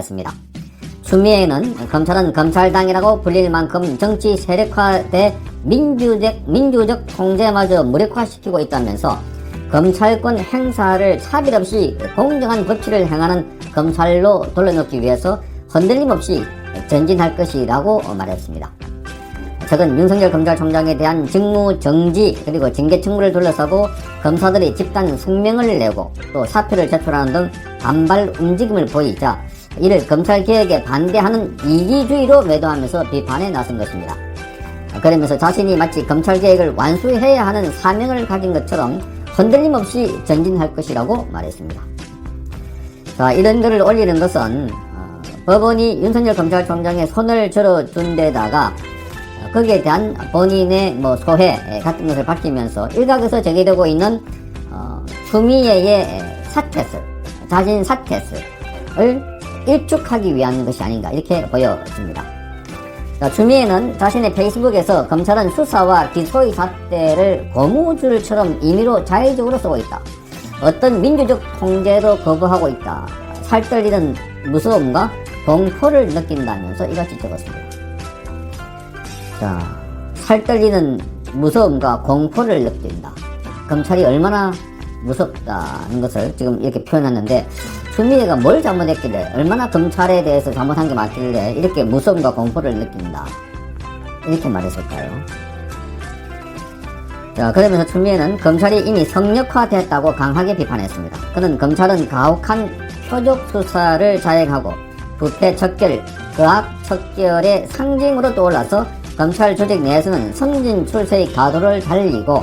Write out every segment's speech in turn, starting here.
습니다. 추미애는 검찰은 검찰당이라고 불릴 만큼 정치 세력화돼 민주적 통제마저 무력화시키고 있다면서 검찰권 행사를 차별 없이 공정한 법치를 행하는 검찰로 돌려놓기 위해서 흔들림 없이 전진할 것이라고 말했습니다. 최근 윤석열 검찰총장에 대한 직무 정지 그리고 징계 청구를 둘러싸고 검사들이 집단 성명을 내고 또 사표를 제출하는 등 반발 움직임을 보이자 이를 검찰개혁에 반대하는 이기주의로 매도하면서 비판에 나선 것입니다. 그러면서 자신이 마치 검찰개혁을 완수해야 하는 사명을 가진 것처럼 흔들림 없이 전진할 것이라고 말했습니다. 자, 이런 글을 올리는 것은 법원이 윤석열 검찰총장의 손을 들어준 데다가 거기에 대한 본인의 소회 같은 것을 밝히면서 일각에서 제기되고 있는 추미애의 사퇴설, 자신 사퇴설을 일축하기 위한 것이 아닌가 이렇게 보여집니다. 추미애는 자신의 페이스북에서 검찰은 수사와 기소의 잣대를 고무줄처럼 임의로 자의적으로 쓰고 있다. 어떤 민주적 통제도 거부하고 있다. 살떨리는 무서움과 공포를 느낀다면서 이같이 적었습니다. 자, 살떨리는 무서움과 공포를 느낀다. 검찰이 얼마나 무섭다는 것을 지금 이렇게 표현했는데 추미애가 뭘 잘못했길래 얼마나 검찰에 대해서 잘못한 게 많길래 이렇게 무서움과 공포를 느낀다 이렇게 말했을까요? 자, 그러면서 추미애는 검찰이 이미 성역화됐다고 강하게 비판했습니다. 그는 검찰은 가혹한 표적 수사를 자행하고 부패 척결, 거악 척결의 상징으로 떠올라서 검찰 조직 내에서는 성진 출세의 가도를 달리고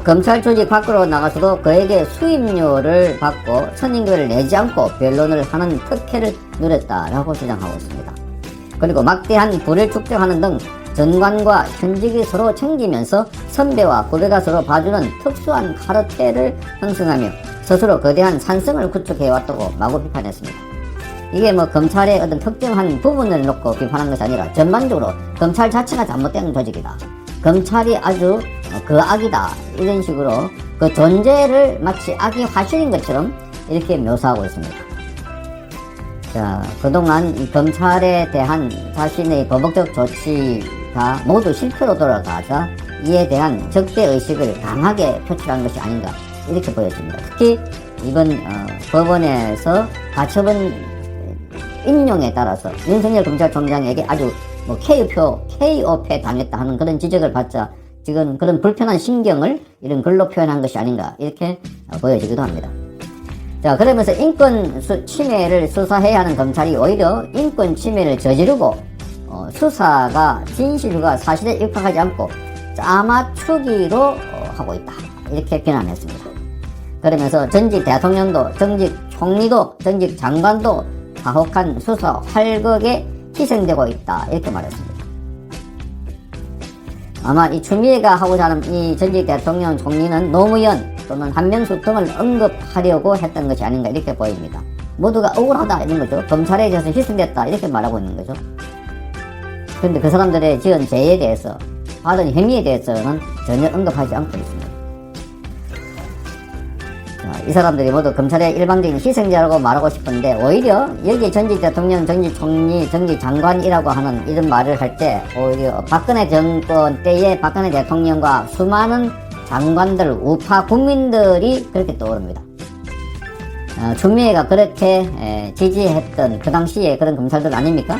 검찰 조직 밖으로 나가서도 그에게 수임료를 받고 선임료를 내지 않고 변론을 하는 특혜를 누렸다라고 주장하고 있습니다. 그리고 막대한 부를 축적하는 등 전관과 현직이 서로 챙기면서 선배와 후배가 서로 봐주는 특수한 카르텔을 형성하며 스스로 거대한 산성을 구축해왔다고 마구 비판했습니다. 이게 검찰의 어떤 특정한 부분을 놓고 비판한 것이 아니라 전반적으로 검찰 자체가 잘못된 조직이다. 검찰이 아주 그 악이다. 이런 식으로 그 존재를 마치 악의 화신인 것처럼 이렇게 묘사하고 있습니다. 자, 그동안 이 검찰에 대한 자신의 법적 조치가 모두 실패로 돌아가자 이에 대한 적대의식을 강하게 표출한 것이 아닌가 이렇게 보여집니다. 특히 이번 법원에서 가처분 인용에 따라서 윤석열 검찰총장에게 아주 KO패 당했다 하는 그런 지적을 받자 지금 그런 불편한 신경을 이런 글로 표현한 것이 아닌가 이렇게 보여지기도 합니다. 자, 그러면서 인권 침해를 수사해야 하는 검찰이 오히려 인권 침해를 저지르고 수사가 진실과 사실에 입각하지 않고 짜맞추기로 하고 있다 이렇게 비난했습니다. 그러면서 전직 대통령도 전직 총리도 전직 장관도 가혹한 수사 활극에 희생되고 있다 이렇게 말했습니다. 아마 이 추미애가 하고자 하는 이 전직 대통령 총리는 노무현 또는 한명숙 등을 언급하려고 했던 것이 아닌가 이렇게 보입니다. 모두가 억울하다 이런 거죠. 검찰에 의해서 희생됐다 이렇게 말하고 있는 거죠. 그런데 그 사람들의 지은 죄에 대해서 받은 혐의에 대해서는 전혀 언급하지 않고 있습니다. 이 사람들이 모두 검찰의 일방적인 희생자라고 말하고 싶은데 오히려 여기 전직 대통령, 전직 총리, 전직 장관이라고 하는 이런 말을 할 때 오히려 박근혜 정권 때의 박근혜 대통령과 수많은 장관들, 우파 국민들이 그렇게 떠오릅니다. 추미애가 그렇게 지지했던 그 당시에 그런 검찰들 아닙니까?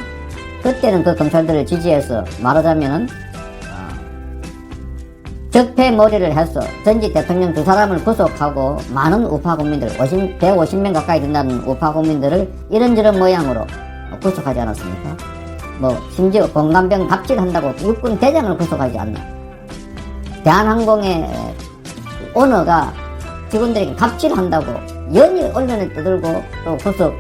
그때는 그 검찰들을 지지해서 말하자면은 적폐몰이를 해서 전직 대통령 두 사람을 구속하고 많은 우파 국민들 150명 가까이 된다는 우파 국민들을 이런저런 모양으로 구속하지 않았습니까? 심지어 공감병 갑질한다고 육군 대장을 구속하지 않나. 대한항공의 오너가 직원들에게 갑질한다고 연일 언론에 떠들고 또 구속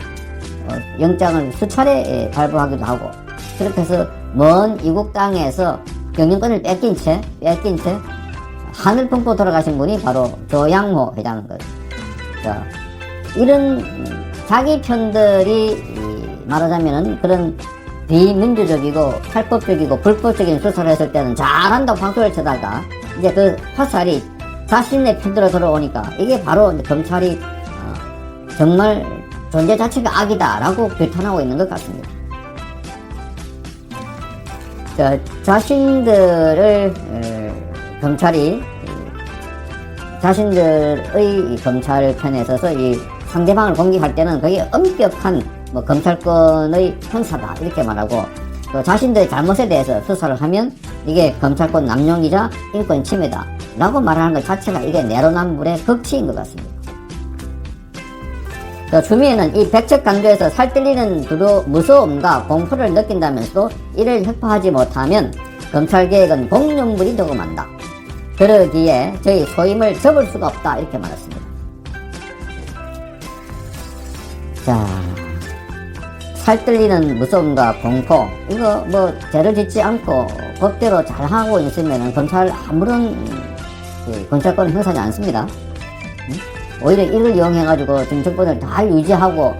영장을 수차례 발부하기도 하고 그렇게 해서 먼 이국 땅에서 경영권을 뺏긴 채 하늘 품고 돌아가신 분이 바로 조양호 회장인 거죠. 이런 자기 편들이 말하자면은 그런 비민주적이고 탈법적이고 불법적인 수사를 했을 때는 잘한다고 박수를 쳐다가 이제 그 화살이 자신의 편들어 들어오니까 이게 바로 검찰이 정말 존재 자체가 악이다라고 비판하고 있는 것 같습니다. 자신들을 검찰이 자신들의 검찰 편에 서서 이 상대방을 공격할 때는 그게 엄격한 검찰권의 행사다 이렇게 말하고, 또 자신들의 잘못에 대해서 수사를 하면 이게 검찰권 남용이자 인권 침해다 라고 말하는 것 자체가 이게 내로남불의 극치인 것 같습니다. 추미애는 이 백척강조에서 살뜰리는 무서움과 공포를 느낀다면서도 이를 획파하지 못하면 검찰개혁은 공룡물이 되고 만다. 그러기에 저희 소임을 접을 수가 없다 이렇게 말했습니다. 자, 살뜰리는 무서움과 공포, 이거 죄를 짓지 않고 법대로 잘하고 있으면 검찰 아무런 검찰권 행사하지 않습니다. 오히려 이를 이용해가지고 지금 정권을 다 유지하고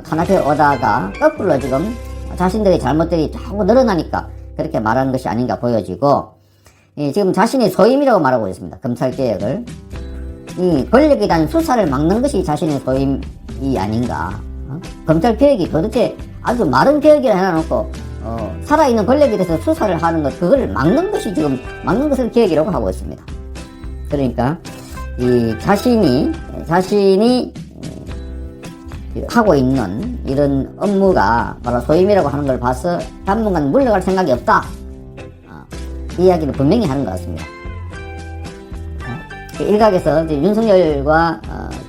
탄압해 오다가 거꾸로 지금 자신들의 잘못들이 자꾸 늘어나니까 그렇게 말하는 것이 아닌가 보여지고, 지금 자신이 소임이라고 말하고 있습니다. 검찰개혁을. 이 권력에 대한 수사를 막는 것이 자신의 소임이 아닌가. 검찰개혁이 도대체 아주 마른 개혁이라 해놔놓고 살아있는 권력에 대해서 수사를 하는 것, 그걸 막는 것이 지금 막는 것을 개혁이라고 하고 있습니다. 그러니까 이 자신이 하고 있는 이런 업무가 바로 소임이라고 하는 걸 봐서 당분간 물러갈 생각이 없다, 이 이야기를 분명히 하는 것 같습니다. 일각에서 이제 윤석열과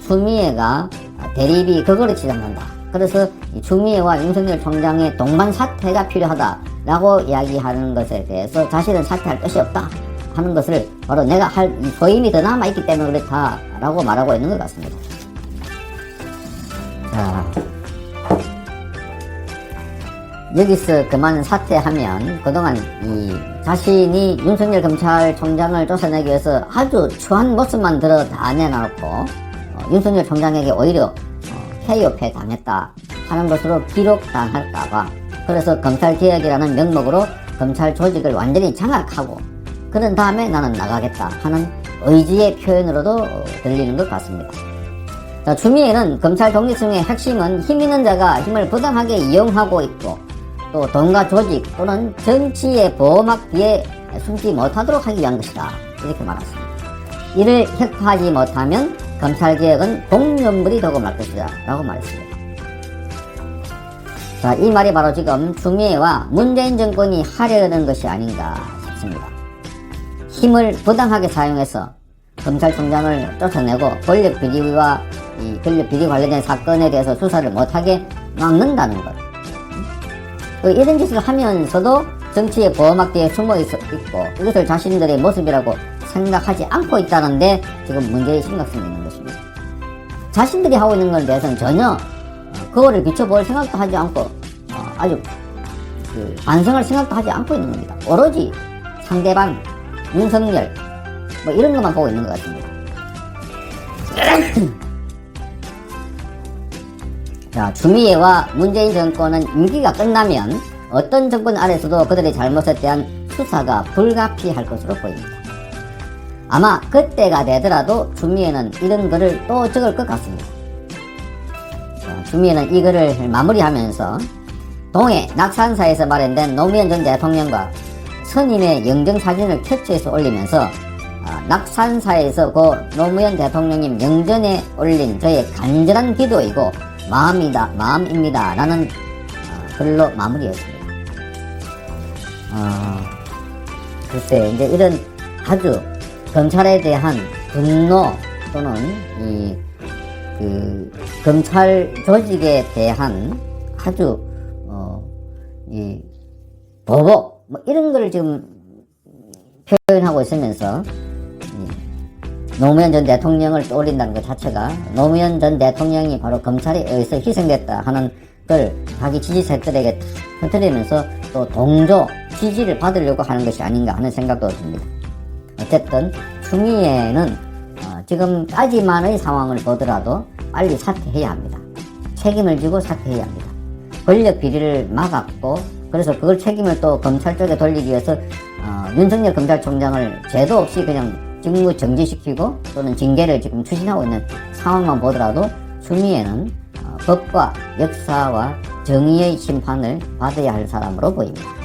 추미애가 대립이 그거를 지적한다. 그래서 추미애와 윤석열 총장의 동반 사퇴가 필요하다라고 이야기하는 것에 대해서 자신은 사퇴할 뜻이 없다 하는 것을 바로 내가 할 이 소임이 더 남아있기 때문에 그렇다라고 말하고 있는 것 같습니다. 자, 여기서 그만 사퇴하면 그동안 이 자신이 윤석열 검찰총장을 쫓아내기 위해서 아주 추한 모습만 다 내놔놓고 윤석열 총장에게 오히려 폐요패 당했다 하는 것으로 기록당할까봐, 그래서 검찰개혁이라는 명목으로 검찰 조직을 완전히 장악하고 그런 다음에 나는 나가겠다 하는 의지의 표현으로도 들리는 것 같습니다. 자, 추미애는 검찰 독립성의 핵심은 힘 있는 자가 힘을 부당하게 이용하고 있고 또 돈과 조직 또는 정치의 보호막 뒤에 숨지 못하도록 하기 위한 것이다 이렇게 말했습니다. 이를 획파하지 못하면 검찰개혁은 공룡물이 되고 말 것이다 라고 말했습니다. 자, 이 말이 바로 지금 추미애와 문재인 정권이 하려는 것이 아닌가 싶습니다. 힘을 부당하게 사용해서 검찰총장을 쫓아내고 권력 비리와 이 권력 비리 관련된 사건에 대해서 수사를 못하게 막는다는 것. 이런 짓을 하면서도 정치의 보호막 뒤에 숨어 있고 이것을 자신들의 모습이라고 생각하지 않고 있다는데 지금 문제의 심각성이 있는 것입니다. 자신들이 하고 있는 것에 대해서는 전혀 그거를 비춰볼 생각도 하지 않고 아주 반성할 생각도 하지 않고 있는 겁니다. 오로지 상대방 윤석열 이런 것만 보고 있는 것 같습니다. 자, 추미애와 문재인 정권은 임기가 끝나면 어떤 정권 아래서도 그들의 잘못에 대한 수사가 불가피할 것으로 보입니다. 아마 그때가 되더라도 추미애는 이런 글을 또 적을 것 같습니다. 자, 추미애는 이 글을 마무리하면서 동해 낙산사에서 마련된 노무현 전 대통령과 선임의 영정사진을 캡처해서 올리면서 낙산사에서 그 노무현 대통령님 영전에 올린 저의 간절한 기도이고 마음입니다 라는 글로 마무리했습니다. 글쎄 이제 이런 아주 검찰에 대한 분노 또는 검찰 조직에 대한 아주 보복 이런 거를 지금 표현하고 있으면서 노무현 전 대통령을 떠올린다는 것 자체가 노무현 전 대통령이 바로 검찰에 의해서 희생됐다 하는 걸 자기 지지자들에게 터뜨리면서 또 동조 지지를 받으려고 하는 것이 아닌가 하는 생각도 듭니다. 어쨌든 추미애는 지금까지만의 상황을 보더라도 빨리 사퇴해야 합니다. 책임을 지고 사퇴해야 합니다. 권력 비리를 막았고 그래서 그걸 책임을 또 검찰 쪽에 돌리기 위해서 윤석열 검찰총장을 죄도 없이 그냥 직무 정지시키고 또는 징계를 지금 추진하고 있는 상황만 보더라도 추미애는 법과 역사와 정의의 심판을 받아야 할 사람으로 보입니다.